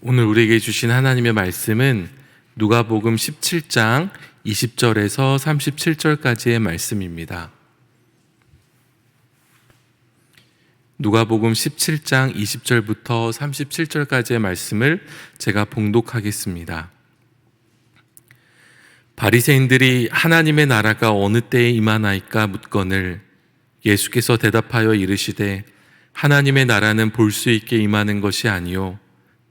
오늘 우리에게 주신 하나님의 말씀은 누가복음 17장 20절에서 37절까지의 말씀입니다. 누가복음 17장 20절부터 37절까지의 말씀을 제가 봉독하겠습니다. 바리새인들이 하나님의 나라가 어느 때에 임하나이까 묻거늘 예수께서 대답하여 이르시되 하나님의 나라는 볼 수 있게 임하는 것이 아니요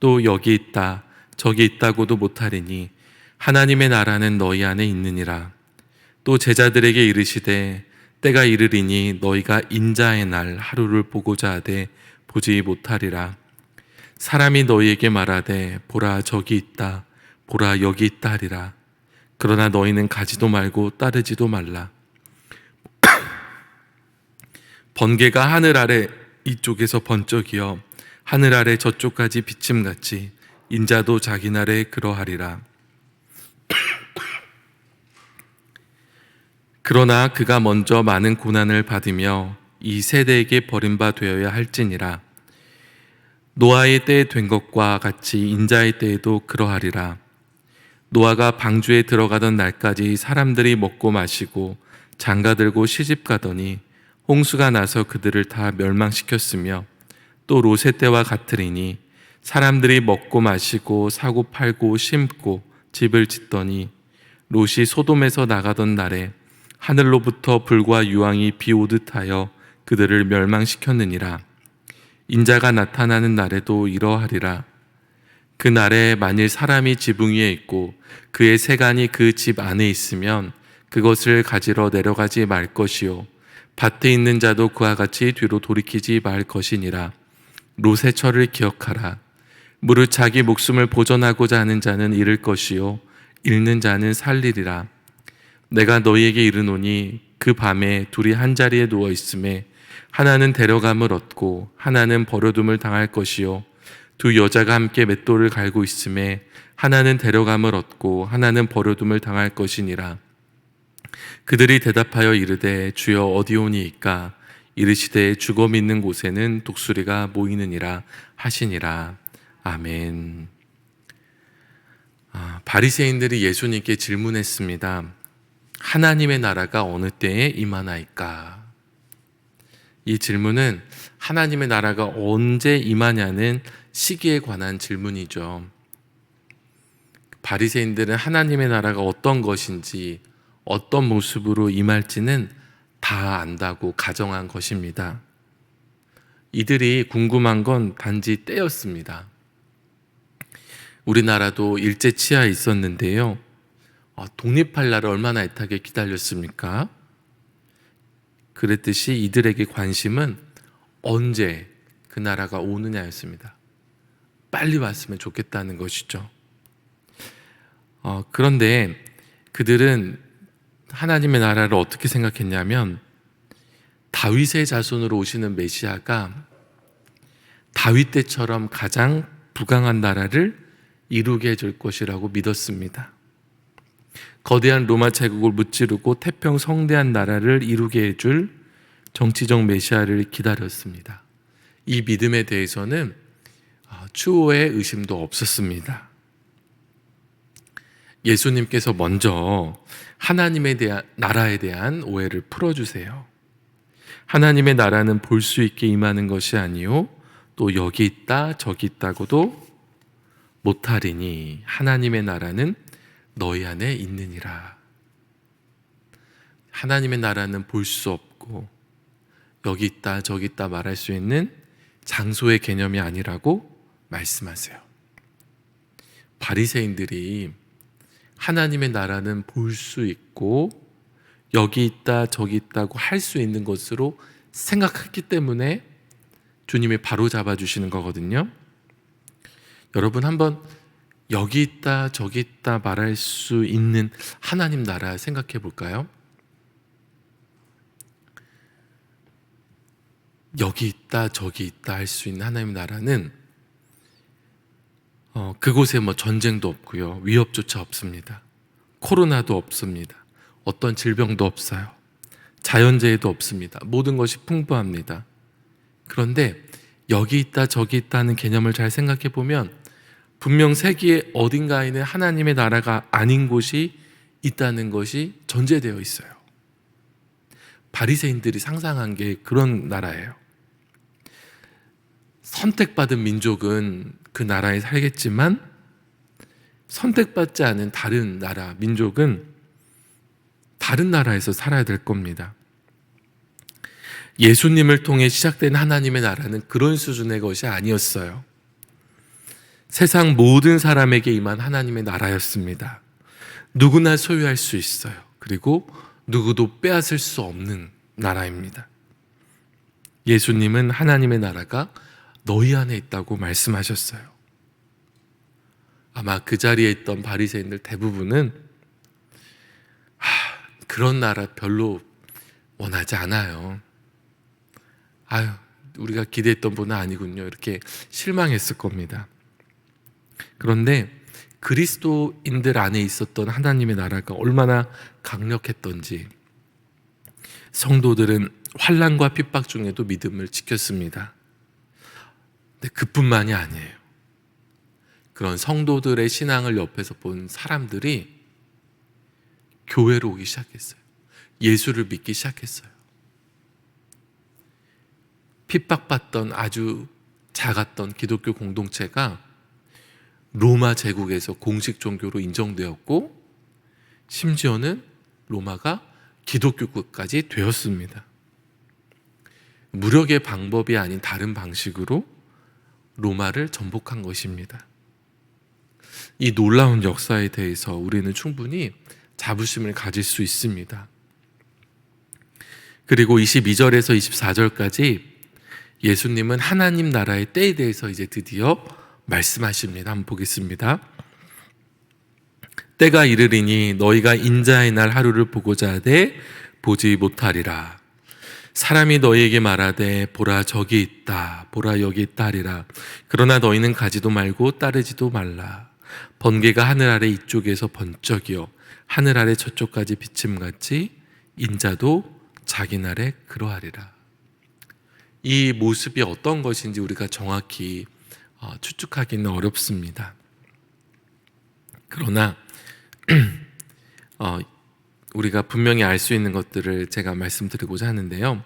또 여기 있다 저기 있다고도 못하리니 하나님의 나라는 너희 안에 있느니라. 또 제자들에게 이르시되 때가 이르리니 너희가 인자의 날 하루를 보고자 하되 보지 못하리라. 사람이 너희에게 말하되 보라 저기 있다 보라 여기 있다 하리라. 그러나 너희는 가지도 말고 따르지도 말라. 번개가 하늘 아래 이쪽에서 번쩍이어 하늘 아래 저쪽까지 비침같이 인자도 자기 날에 그러하리라. 그러나 그가 먼저 많은 고난을 받으며 이 세대에게 버림바 되어야 할지니라. 노아의 때에 된 것과 같이 인자의 때에도 그러하리라. 노아가 방주에 들어가던 날까지 사람들이 먹고 마시고 장가들고 시집가더니 홍수가 나서 그들을 다 멸망시켰으며 또 롯의 때와 같으리니 사람들이 먹고 마시고 사고 팔고 심고 집을 짓더니 롯이 소돔에서 나가던 날에 하늘로부터 불과 유황이 비오듯 하여 그들을 멸망시켰느니라. 인자가 나타나는 날에도 이러하리라. 그 날에 만일 사람이 지붕 위에 있고 그의 세간이 그 집 안에 있으면 그것을 가지러 내려가지 말 것이요 밭에 있는 자도 그와 같이 뒤로 돌이키지 말 것이니라. 롯의 철을 기억하라. 무릇 자기 목숨을 보존하고자 하는 자는 잃을 것이요 잃는 자는 살리리라. 내가 너희에게 이르노니 그 밤에 둘이 한 자리에 누워 있음에 하나는 데려감을 얻고 하나는 버려둠을 당할 것이요 두 여자가 함께 맷돌을 갈고 있음에 하나는 데려감을 얻고 하나는 버려둠을 당할 것이니라. 그들이 대답하여 이르되 주여 어디오니이까? 이르시되 죽어 있는 곳에는 독수리가 모이느니라 하시니라. 아멘. 바리새인들이 예수님께 질문했습니다. 하나님의 나라가 어느 때에 임하나이까? 이 질문은 하나님의 나라가 언제 임하냐는 시기에 관한 질문이죠. 바리새인들은 하나님의 나라가 어떤 것인지 어떤 모습으로 임할지는 다 안다고 가정한 것입니다. 이들이 궁금한 건 단지 때였습니다. 우리나라도 일제 치하에 있었는데요. 독립할 날을 얼마나 애타게 기다렸습니까? 그랬듯이 이들에게 관심은 언제 그 나라가 오느냐였습니다. 빨리 왔으면 좋겠다는 것이죠. 그런데 그들은 하나님의 나라를 어떻게 생각했냐면 다윗의 자손으로 오시는 메시아가 다윗 때처럼 가장 부강한 나라를 이루게 해줄 것이라고 믿었습니다. 거대한 로마 제국을 무찌르고 태평 성대한 나라를 이루게 해줄 정치적 메시아를 기다렸습니다. 이 믿음에 대해서는 추호의 의심도 없었습니다. 예수님께서 먼저 하나님에 대한 나라에 대한 오해를 풀어주세요. 하나님의 나라는 볼 수 있게 임하는 것이 아니요 또 여기 있다 저기 있다고도 못하리니 하나님의 나라는 너희 안에 있느니라. 하나님의 나라는 볼 수 없고 여기 있다 저기 있다 말할 수 있는 장소의 개념이 아니라고 말씀하세요. 바리새인들이 하나님의 나라는 볼 수 있고 여기 있다 저기 있다고 할 수 있는 것으로 생각했기 때문에 주님이 바로 잡아주시는 거거든요. 여러분 한번 여기 있다 저기 있다 말할 수 있는 하나님 나라 생각해 볼까요? 여기 있다 저기 있다 할 수 있는 하나님 나라는 그곳에 전쟁도 없고요 위협조차 없습니다. 코로나도 없습니다. 어떤 질병도 없어요. 자연재해도 없습니다. 모든 것이 풍부합니다. 그런데 여기 있다 저기 있다 하는 개념을 잘 생각해 보면 분명 세계 어딘가에는 하나님의 나라가 아닌 곳이 있다는 것이 전제되어 있어요. 바리새인들이 상상한 게 그런 나라예요. 선택받은 민족은 그 나라에 살겠지만 선택받지 않은 다른 나라, 민족은 다른 나라에서 살아야 될 겁니다. 예수님을 통해 시작된 하나님의 나라는 그런 수준의 것이 아니었어요. 세상 모든 사람에게 임한 하나님의 나라였습니다. 누구나 소유할 수 있어요. 그리고 누구도 빼앗을 수 없는 나라입니다. 예수님은 하나님의 나라가 너희 안에 있다고 말씀하셨어요. 아마 그 자리에 있던 바리새인들 대부분은 그런 나라 별로 원하지 않아요. 우리가 기대했던 분은 아니군요. 이렇게 실망했을 겁니다. 그런데 그리스도인들 안에 있었던 하나님의 나라가 얼마나 강력했던지 성도들은 환난과 핍박 중에도 믿음을 지켰습니다. 근데 그뿐만이 아니에요. 그런 성도들의 신앙을 옆에서 본 사람들이 교회로 오기 시작했어요. 예수를 믿기 시작했어요. 핍박받던 아주 작았던 기독교 공동체가 로마 제국에서 공식 종교로 인정되었고 심지어는 로마가 기독교국까지 되었습니다. 무력의 방법이 아닌 다른 방식으로 로마를 정복한 것입니다. 이 놀라운 역사에 대해서 우리는 충분히 자부심을 가질 수 있습니다. 그리고 22절에서 24절까지 예수님은 하나님 나라의 때에 대해서 이제 드디어 말씀하십니다. 한번 보겠습니다. 때가 이르리니 너희가 인자의 날 하루를 보고자 하되 보지 못하리라. 사람이 너희에게 말하되 보라 저기 있다, 보라 여기 있다 하리라. 그러나 너희는 가지도 말고 따르지도 말라. 번개가 하늘 아래 이쪽에서 번쩍이어 하늘 아래 저쪽까지 비침같이 인자도 자기 날에 그러하리라. 이 모습이 어떤 것인지 우리가 정확히 추측하기는 어렵습니다. 그러나 우리가 분명히 알 수 있는 것들을 제가 말씀드리고자 하는데요.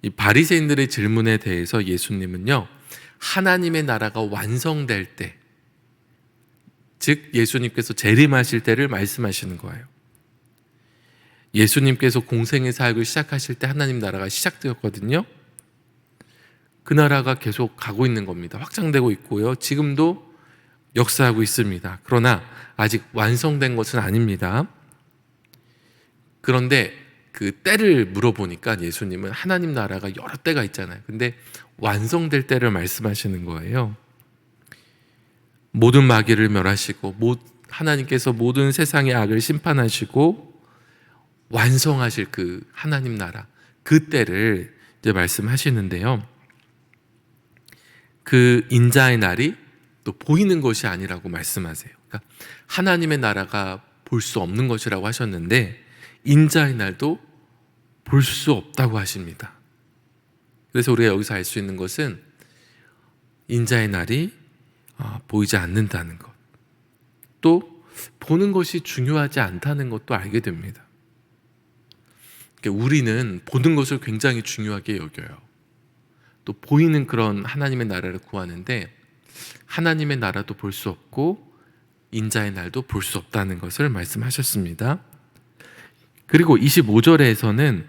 이 바리새인들의 질문에 대해서 예수님은요, 하나님의 나라가 완성될 때, 즉 예수님께서 재림하실 때를 말씀하시는 거예요. 예수님께서 공생의 사역을 시작하실 때 하나님 나라가 시작되었거든요. 그 나라가 계속 가고 있는 겁니다. 확장되고 있고요. 지금도 역사하고 있습니다. 그러나 아직 완성된 것은 아닙니다. 그런데 그 때를 물어보니까 예수님은 하나님 나라가 여러 때가 있잖아요. 근데 완성될 때를 말씀하시는 거예요. 모든 마귀를 멸하시고 하나님께서 모든 세상의 악을 심판하시고 완성하실 그 하나님 나라, 그 때를 이제 말씀하시는데요. 그 인자의 날이 또 보이는 것이 아니라고 말씀하세요. 그러니까 하나님의 나라가 볼 수 없는 것이라고 하셨는데 인자의 날도 볼 수 없다고 하십니다. 그래서 우리가 여기서 알 수 있는 것은 인자의 날이 보이지 않는다는 것, 또 보는 것이 중요하지 않다는 것도 알게 됩니다. 그러니까 우리는 보는 것을 굉장히 중요하게 여겨요. 또 보이는 그런 하나님의 나라를 구하는데 하나님의 나라도 볼 수 없고 인자의 날도 볼 수 없다는 것을 말씀하셨습니다. 그리고 25절에서는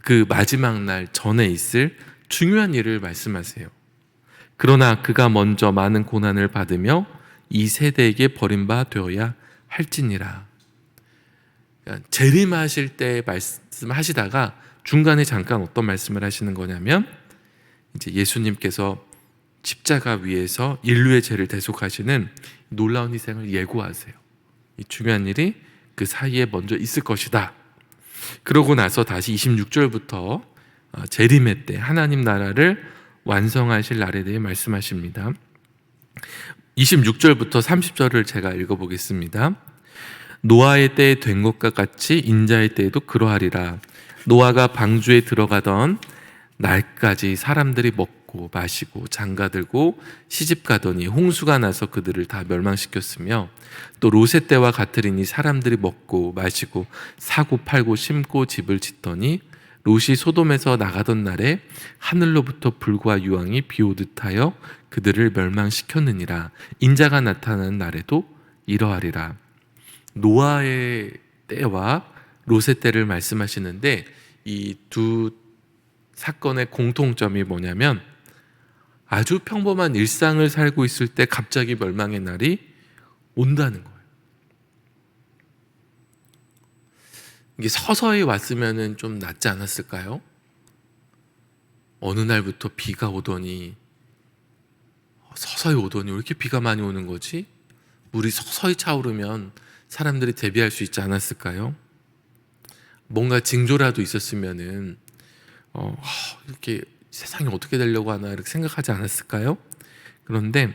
그 마지막 날 전에 있을 중요한 일을 말씀하세요. 그러나 그가 먼저 많은 고난을 받으며 이 세대에게 버림받아야 할지니라. 그러니까 재림하실 때 말씀하시다가 중간에 잠깐 어떤 말씀을 하시는 거냐면 이제 예수님께서 십자가 위에서 인류의 죄를 대속하시는 놀라운 희생을 예고하세요. 이 중요한 일이 그 사이에 먼저 있을 것이다. 그러고 나서 다시 26절부터 재림의 때 하나님 나라를 완성하실 날에 대해 말씀하십니다. 26절부터 30절을 제가 읽어보겠습니다. 노아의 때에 된 것과 같이 인자의 때에도 그러하리라. 노아가 방주에 들어가던 날까지 사람들이 먹고 먹고 마시고 장가들고 시집가더니 홍수가 나서 그들을 다 멸망시켰으며 또 롯의 때와 같으리니 사람들이 먹고 마시고 사고 팔고 심고 집을 짓더니 롯이 소돔에서 나가던 날에 하늘로부터 불과 유황이 비오듯 하여 그들을 멸망시켰느니라. 인자가 나타나는 날에도 이러하리라. 노아의 때와 롯의 때를 말씀하시는데 이 두 사건의 공통점이 뭐냐면 아주 평범한 일상을 살고 있을 때 갑자기 멸망의 날이 온다는 거예요. 이게 서서히 왔으면 좀 낫지 않았을까요? 어느 날부터 비가 오더니 서서히 오더니 왜 이렇게 비가 많이 오는 거지? 물이 서서히 차오르면 사람들이 대비할 수 있지 않았을까요? 뭔가 징조라도 있었으면은 이렇게 세상이 어떻게 되려고 하나 이렇게 생각하지 않았을까요? 그런데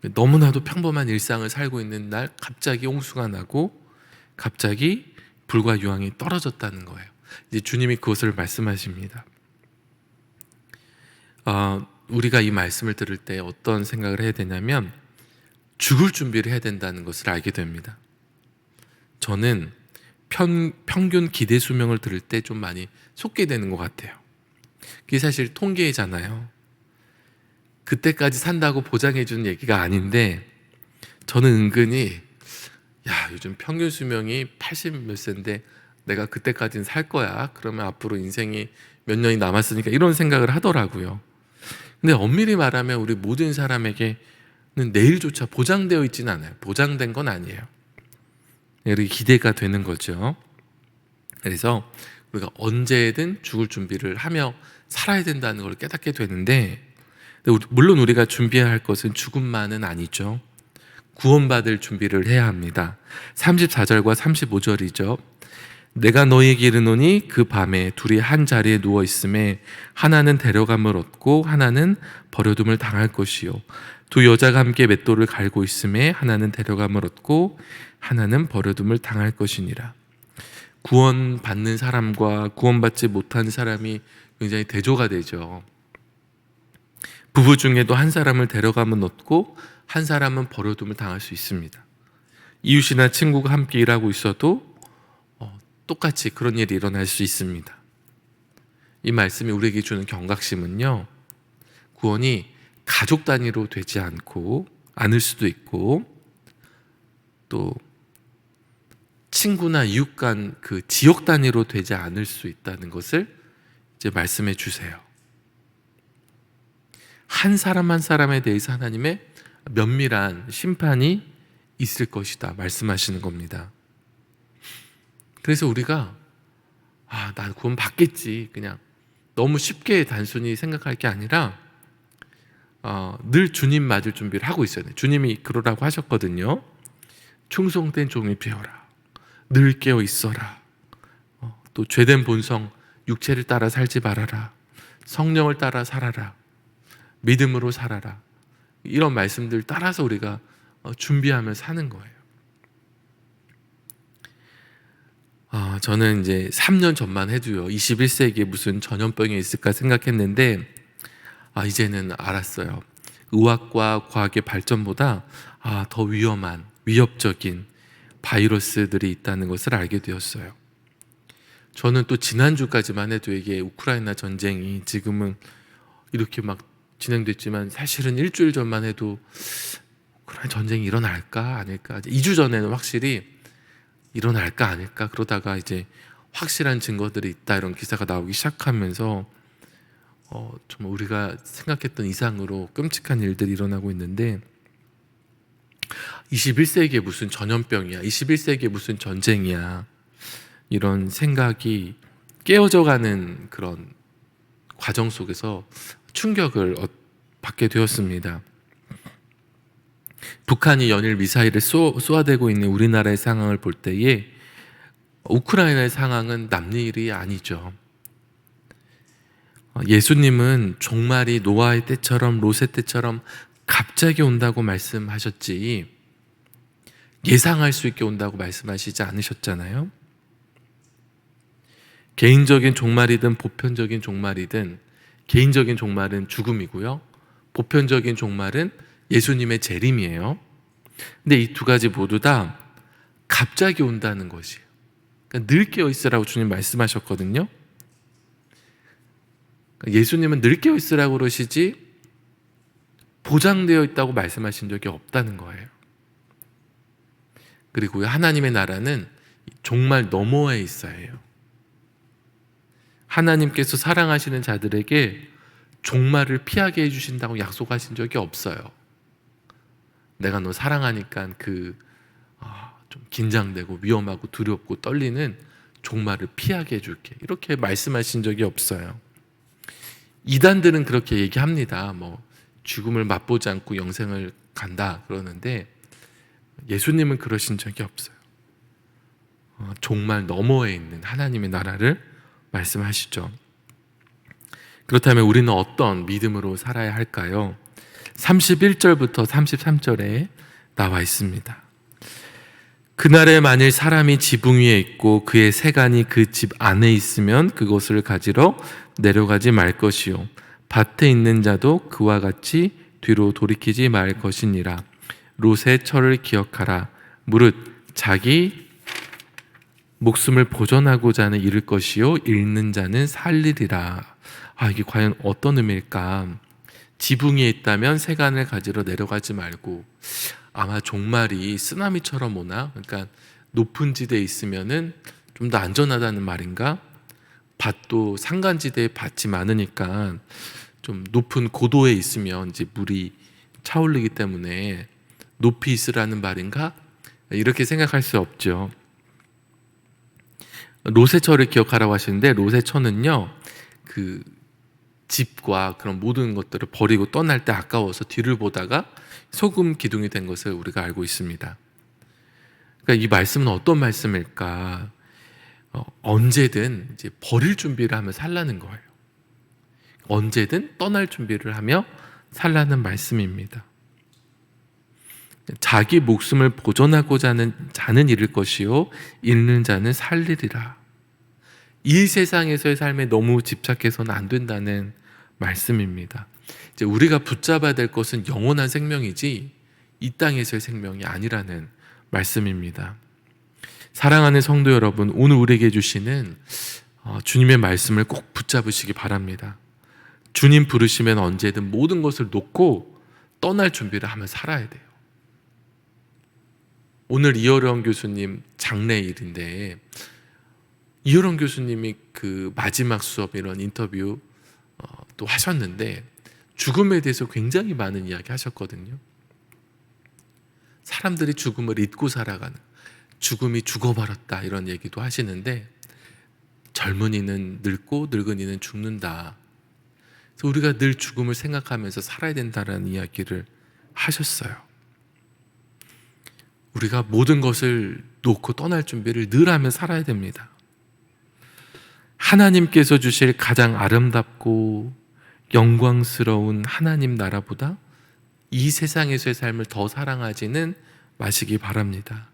너무나도 평범한 일상을 살고 있는 날 갑자기 홍수가 나고 갑자기 불과 유황이 떨어졌다는 거예요. 이제 주님이 그것을 말씀하십니다. 우리가 이 말씀을 들을 때 어떤 생각을 해야 되냐면 죽을 준비를 해야 된다는 것을 알게 됩니다. 저는 평균 기대 수명을 들을 때 좀 많이 속게 되는 것 같아요. 그게 사실 통계잖아요. 그때까지 산다고 보장해 주는 얘기가 아닌데 저는 은근히 요즘 평균 수명이 80 몇 세인데 내가 그때까지는 살 거야. 그러면 앞으로 인생이 몇 년이 남았으니까 이런 생각을 하더라고요. 근데 엄밀히 말하면 우리 모든 사람에게는 내일조차 보장되어 있지는 않아요. 보장된 건 아니에요. 이렇게 기대가 되는 거죠. 그래서 우리가 언제든 죽을 준비를 하며 살아야 된다는 걸 깨닫게 되는데 물론 우리가 준비해야 할 것은 죽음만은 아니죠. 구원받을 준비를 해야 합니다. 34절과 35절이죠. 내가 너희에게 이르노니 그 밤에 둘이 한 자리에 누워 있음에 하나는 데려감을 얻고 하나는 버려둠을 당할 것이요 두 여자가 함께 맷돌을 갈고 있음에 하나는 데려감을 얻고 하나는 버려둠을 당할 것이니라. 구원받는 사람과 구원받지 못한 사람이 굉장히 대조가 되죠. 부부 중에도 한 사람을 데려가면 얻고 한 사람은 버려둠을 당할 수 있습니다. 이웃이나 친구가 함께 일하고 있어도 똑같이 그런 일이 일어날 수 있습니다. 이 말씀이 우리에게 주는 경각심은요, 구원이 가족 단위로 되지 않을 수도 있고 또 친구나 이웃 간 그 지역 단위로 되지 않을 수 있다는 것을 이제 말씀해 주세요. 한 사람 한 사람에 대해서 하나님의 면밀한 심판이 있을 것이다 말씀하시는 겁니다. 그래서 우리가 난 구원 받겠지 그냥 너무 쉽게 단순히 생각할 게 아니라 늘 주님 맞을 준비를 하고 있어야 돼요. 주님이 그러라고 하셨거든요. 충성된 종이 되어라. 늘 깨어 있어라. 또 죄된 본성 육체를 따라 살지 말아라. 성령을 따라 살아라. 믿음으로 살아라. 이런 말씀들 따라서 우리가 준비하며 사는 거예요. 저는 이제 3년 전만 해도요 21세기에 무슨 전염병이 있을까 생각했는데 이제는 알았어요. 의학과 과학의 발전보다 더 위험한 위협적인 바이러스들이 있다는 것을 알게 되었어요. 저는 또 지난주까지만 해도 이게 우크라이나 전쟁이 지금은 이렇게 막 진행됐지만 사실은 일주일 전만 해도 우크라이나 전쟁이 일어날까 아닐까 2주 전에는 확실히 일어날까 아닐까 그러다가 이제 확실한 증거들이 있다 이런 기사가 나오기 시작하면서 정말 우리가 생각했던 이상으로 끔찍한 일들이 일어나고 있는데 21세기에 무슨 전염병이야 21세기에 무슨 전쟁이야 이런 생각이 깨어져가는 그런 과정 속에서 충격을 받게 되었습니다. 북한이 연일 미사일을 쏘아대고 있는 우리나라의 상황을 볼 때에 우크라이나의 상황은 남일이 아니죠. 예수님은 종말이 노아의 때처럼 롯의 때처럼 갑자기 온다고 말씀하셨지 예상할 수 있게 온다고 말씀하시지 않으셨잖아요. 개인적인 종말이든 보편적인 종말이든 개인적인 종말은 죽음이고요. 보편적인 종말은 예수님의 재림이에요. 근데 이 두 가지 모두 다 갑자기 온다는 것이에요. 그러니까 늘 깨어 있으라고 주님 말씀하셨거든요. 그러니까 예수님은 늘 깨어 있으라고 그러시지 보장되어 있다고 말씀하신 적이 없다는 거예요. 그리고 하나님의 나라는 종말 너머에 있어야 해요. 하나님께서 사랑하시는 자들에게 종말을 피하게 해주신다고 약속하신 적이 없어요. 내가 너 사랑하니까 좀 긴장되고 위험하고 두렵고 떨리는 종말을 피하게 해줄게, 이렇게 말씀하신 적이 없어요. 이단들은 그렇게 얘기합니다. 죽음을 맛보지 않고 영생을 간다 그러는데 예수님은 그러신 적이 없어요. 종말 너머에 있는 하나님의 나라를 말씀하시죠. 그렇다면 우리는 어떤 믿음으로 살아야 할까요? 31절부터 33절에 나와 있습니다. 그날에 만일 사람이 지붕 위에 있고 그의 세간이 그 집 안에 있으면 그것을 가지러 내려가지 말 것이요 밭에 있는 자도 그와 같이 뒤로 돌이키지 말 것이니라. 롯의 철을 기억하라. 무릇 자기 목숨을 보존하고자 하는 잃을 것이요 잃는 자는 살리리라. 이게 과연 어떤 의미일까? 지붕 위에 있다면 세간을 가지러 내려가지 말고, 아마 종말이 쓰나미처럼 오나? 그러니까 높은 지대에 있으면은 좀 더 안전하다는 말인가? 밭도 산간지대에 밭이 많으니까 좀 높은 고도에 있으면 이제 물이 차오르기 때문에 높이 있으라는 말인가? 이렇게 생각할 수 없죠. 롯의 처를 기억하라고 하시는데, 롯의 처는요, 그 집과 그런 모든 것들을 버리고 떠날 때 아까워서 뒤를 보다가 소금 기둥이 된 것을 우리가 알고 있습니다. 그러니까 이 말씀은 어떤 말씀일까? 언제든 이제 버릴 준비를 하며 살라는 거예요. 언제든 떠날 준비를 하며 살라는 말씀입니다. 자기 목숨을 보존하고자 하는 자는 잃을 것이요 잃는 자는 살리리라. 이 세상에서의 삶에 너무 집착해서는 안 된다는 말씀입니다. 이제 우리가 붙잡아야 될 것은 영원한 생명이지 이 땅에서의 생명이 아니라는 말씀입니다. 사랑하는 성도 여러분, 오늘 우리에게 주시는 주님의 말씀을 꼭 붙잡으시기 바랍니다. 주님 부르시면 언제든 모든 것을 놓고 떠날 준비를 하며 살아야 돼요. 오늘 이어령 교수님 장례일인데, 이어령 교수님이 그 마지막 수업 이런 인터뷰 또 하셨는데 죽음에 대해서 굉장히 많은 이야기 하셨거든요. 사람들이 죽음을 잊고 살아가는, 죽음이 죽어버렸다 이런 얘기도 하시는데, 젊은이는 늙고 늙은이는 죽는다. 그래서 우리가 늘 죽음을 생각하면서 살아야 된다는 이야기를 하셨어요. 우리가 모든 것을 놓고 떠날 준비를 늘 하며 살아야 됩니다. 하나님께서 주실 가장 아름답고 영광스러운 하나님 나라보다 이 세상에서의 삶을 더 사랑하지는 마시기 바랍니다.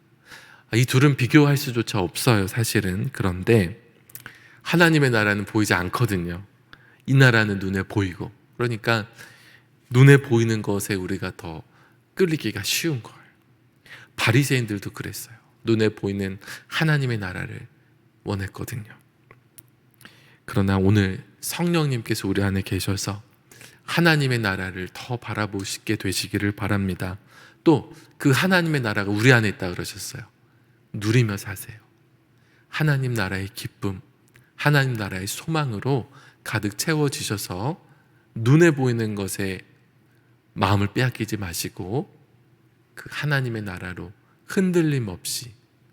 이 둘은 비교할 수조차 없어요, 사실은. 그런데 하나님의 나라는 보이지 않거든요. 이 나라는 눈에 보이고, 그러니까 눈에 보이는 것에 우리가 더 끌리기가 쉬운 거예요. 바리새인들도 그랬어요. 눈에 보이는 하나님의 나라를 원했거든요. 그러나 오늘 성령님께서 우리 안에 계셔서 하나님의 나라를 더 바라보시게 되시기를 바랍니다. 또 그 하나님의 나라가 우리 안에 있다 그러셨어요. 누리며 사세요. 하나님 나라의 기쁨, 하나님 나라의 소망으로 가득 채워지셔서 눈에 보이는 것에 마음을 빼앗기지 마시고 그 하나님의 나라로 흔들림 없이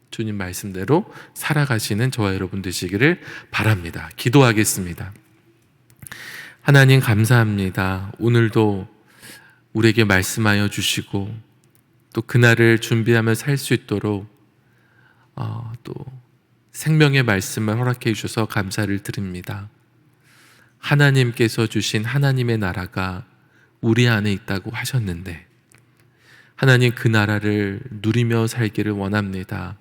주님 말씀대로 살아가시는 저와 여러분 되시기를 바랍니다. 기도하겠습니다. 하나님 감사합니다. 오늘도 우리에게 말씀하여 주시고 또 그날을 준비하며 살 수 있도록 또 생명의 말씀을 허락해 주셔서 감사를 드립니다. 하나님께서 주신 하나님의 나라가 우리 안에 있다고 하셨는데 하나님, 그 나라를 누리며 살기를 원합니다.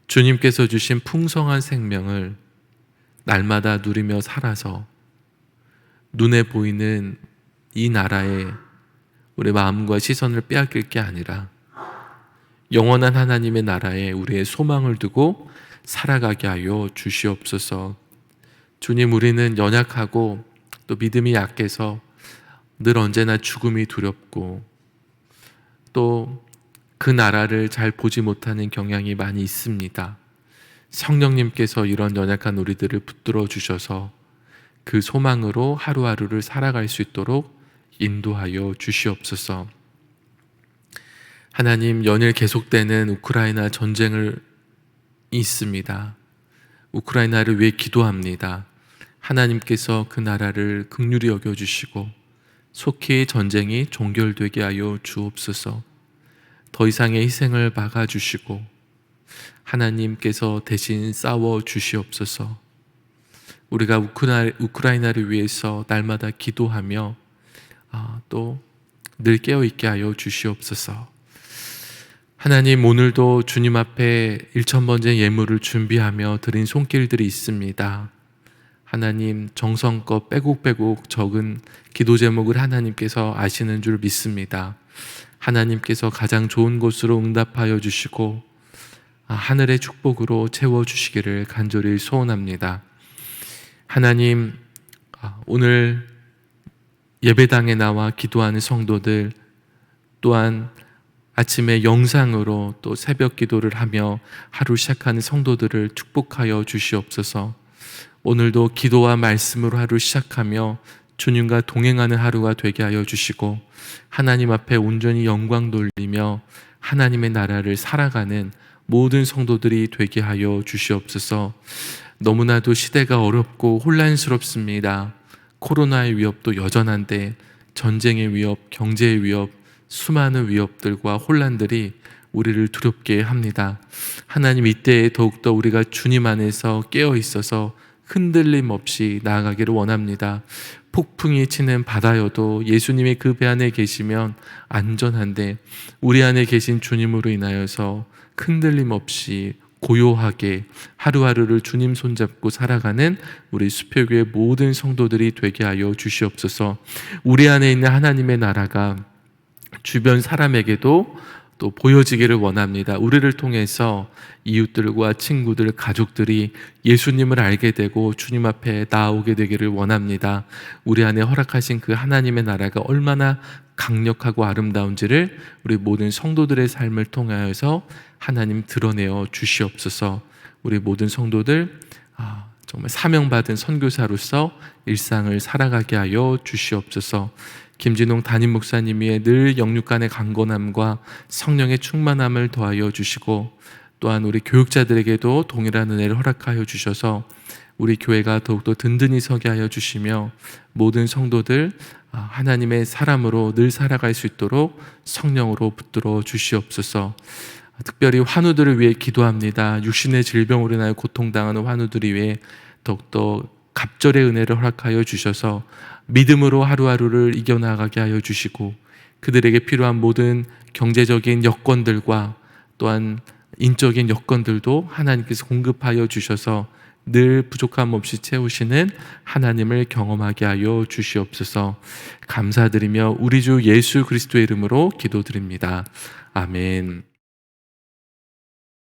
주님께서 주신 풍성한 생명을 날마다 누리며 살아서 눈에 보이는 이 나라에 우리 마음과 시선을 빼앗길 게 아니라 영원한 하나님의 나라에 우리의 소망을 두고 살아가게 하여 주시옵소서. 주님, 우리는 연약하고 또 믿음이 약해서 늘 언제나 죽음이 두렵고 또 그 나라를 잘 보지 못하는 경향이 많이 있습니다. 성령님께서 이런 연약한 우리들을 붙들어 주셔서 그 소망으로 하루하루를 살아갈 수 있도록 인도하여 주시옵소서. 하나님, 연일 계속되는 우크라이나 전쟁을 있습니다. 우크라이나를 위해 기도합니다. 하나님께서 그 나라를 긍휼히 여겨주시고 속히 전쟁이 종결되게 하여 주옵소서. 더 이상의 희생을 막아주시고 하나님께서 대신 싸워 주시옵소서. 우리가 우크라이나를 위해서 날마다 기도하며 또 늘 깨어있게 하여 주시옵소서. 하나님, 오늘도 주님 앞에 1000번째 예물을 준비하며 드린 손길들이 있습니다. 하나님, 정성껏 빼곡빼곡 적은 기도 제목을 하나님께서 아시는 줄 믿습니다. 하나님께서 가장 좋은 곳으로 응답하여 주시고 하늘의 축복으로 채워주시기를 간절히 소원합니다. 하나님, 오늘 예배당에 나와 기도하는 성도들, 또한 아침에 영상으로 또 새벽 기도를 하며 하루 시작하는 성도들을 축복하여 주시옵소서. 오늘도 기도와 말씀으로 하루 시작하며 주님과 동행하는 하루가 되게 하여 주시고 하나님 앞에 온전히 영광 돌리며 하나님의 나라를 살아가는 모든 성도들이 되게 하여 주시옵소서. 너무나도 시대가 어렵고 혼란스럽습니다. 코로나의 위협도 여전한데 전쟁의 위협, 경제의 위협, 수많은 위협들과 혼란들이 우리를 두렵게 합니다. 하나님, 이때에 더욱더 우리가 주님 안에서 깨어 있어서 흔들림 없이 나아가기를 원합니다. 폭풍이 치는 바다여도 예수님이 그 배 안에 계시면 안전한데 우리 안에 계신 주님으로 인하여서 흔들림 없이 고요하게 하루하루를 주님 손잡고 살아가는 우리 수표교회 모든 성도들이 되게 하여 주시옵소서. 우리 안에 있는 하나님의 나라가 주변 사람에게도 또 보여지기를 원합니다. 우리를 통해서 이웃들과 친구들, 가족들이 예수님을 알게 되고 주님 앞에 나아오게 되기를 원합니다. 우리 안에 허락하신 그 하나님의 나라가 얼마나 강력하고 아름다운지를 우리 모든 성도들의 삶을 통하여서 하나님 드러내어 주시옵소서. 우리 모든 성도들 정말 사명받은 선교사로서 일상을 살아가게 하여 주시옵소서. 김진홍 담임 목사님이 늘 영육간의 강건함과 성령의 충만함을 더하여 주시고 또한 우리 교육자들에게도 동일한 은혜를 허락하여 주셔서 우리 교회가 더욱더 든든히 서게 하여 주시며 모든 성도들 하나님의 사람으로 늘 살아갈 수 있도록 성령으로 붙들어 주시옵소서. 특별히 환우들을 위해 기도합니다. 육신의 질병으로 인하여 고통당하는 환우들이 위해 더욱더 갑절의 은혜를 허락하여 주셔서 믿음으로 하루하루를 이겨나가게 하여 주시고 그들에게 필요한 모든 경제적인 여건들과 또한 인적인 여건들도 하나님께서 공급하여 주셔서 늘 부족함 없이 채우시는 하나님을 경험하게 하여 주시옵소서. 감사드리며 우리 주 예수 그리스도의 이름으로 기도드립니다. 아멘.